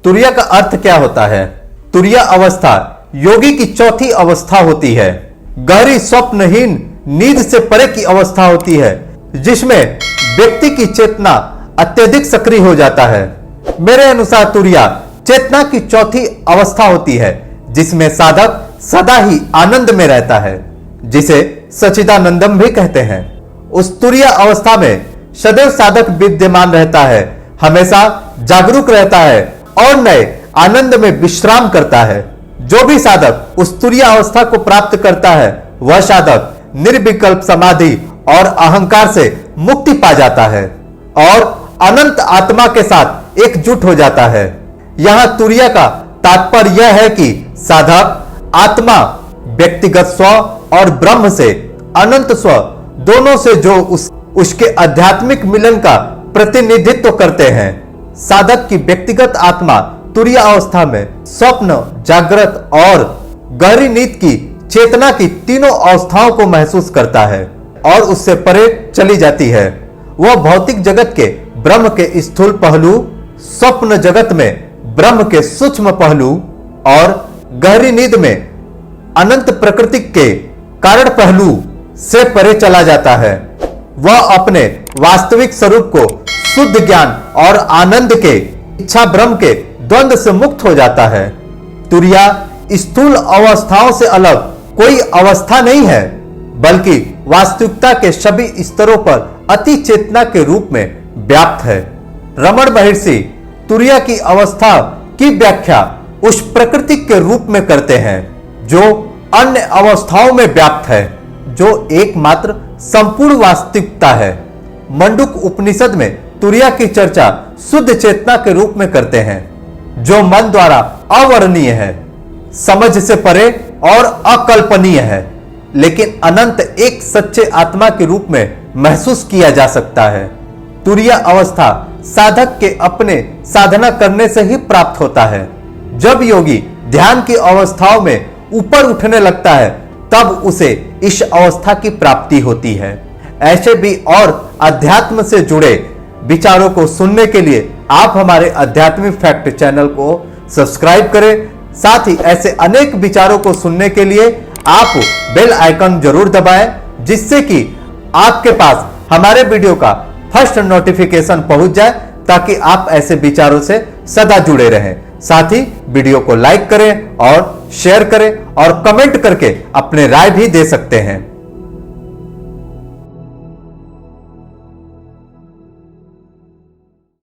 तुरिया का अर्थ क्या होता है? तुरिया अवस्था योगी की चौथी अवस्था होती है। गहरी स्वप्नहीन नींद से परे की अवस्था होती है, जिसमें व्यक्ति की चेतना अत्यधिक सक्रिय हो जाता है। मेरे अनुसार तुरिया चेतना की चौथी अवस्था होती है, जिसमें साधक सदा ही आनंद में रहता है, जिसे सच्चिदानंदम भी कहते हैं। उस तुरिया अवस्था में सदैव साधक विद्यमान रहता है, हमेशा जागरूक रहता है और नए आनंद में विश्राम करता है। जो भी साधक उस तुरिया अवस्था को प्राप्त करता है, वह साधक निर्विकल्प समाधि और अहंकार से मुक्ति पा जाता है और अनंत आत्मा के साथ एकजुट हो जाता है। यहां तुरिया का तात्पर्य यह है कि साधक आत्मा, व्यक्तिगत स्व और ब्रह्म से अनंत स्व दोनों से जो उसके आध्यात्मिक मिलन का प्रतिनिधित्व करते हैं। साधक की व्यक्तिगत आत्मा तुरिया अवस्था में स्वप्न, जागृत और गहरी नींद की चेतना की तीनों अवस्थाओं को महसूस करता है और उससे परे चली जाती है। वह भौतिक जगत के ब्रह्म के स्थूल पहलू, स्वप्न जगत में ब्रह्म के सूक्ष्म पहलू और गहरी नींद में अनंत प्रकृति के कारण पहलू से परे चला जाता है। वह अपने वास्तविक स्वरूप को शुद्ध ज्ञान और आनंद के इच्छा ब्रह्म के द्वंद्व से मुक्त हो जाता है। तुरिया स्थूल अवस्थाओं से अलग कोई अवस्था नहीं है, बल्कि वास्तविकता के सभी स्तरों पर अति चेतना के रूप में व्याप्त है। रमण महर्षि तुरिया की अवस्था की व्याख्या उस प्रकृति के रूप में करते हैं जो अन्य अवस्थाओं में व्याप्त है, जो एकमात्र संपूर्ण वास्तविकता है। मंडूक उपनिषद में तुरिया की चर्चा शुद्ध चेतना के रूप में करते हैं, जो मन द्वारा अवर्णनीय है, समझ से परे और अकल्पनीय है, लेकिन अनंत एक सच्चे आत्मा के रूप में महसूस किया जा सकता है। तुरिया अवस्था साधक के अपने साधना करने से ही प्राप्त होता है। जब योगी ध्यान की अवस्थाओं में ऊपर उठने लगता है, तब उसे इस अवस्था की प्राप्ति होती है। ऐसे भी और अध्यात्म से जुड़े विचारों को सुनने के लिए आप हमारे आध्यात्मिक फैक्ट चैनल को सब्सक्राइब करें। साथ ही ऐसे अनेक विचारों को सुनने के लिए आप बेल आइकन जरूर दबाएं, जिससे कि आपके पास हमारे वीडियो का फर्स्ट नोटिफिकेशन पहुंच जाए, ताकि आप ऐसे विचारों से सदा जुड़े रहें। साथ ही वीडियो को लाइक करें और शेयर करें और कमेंट करके अपने राय भी दे सकते हैं।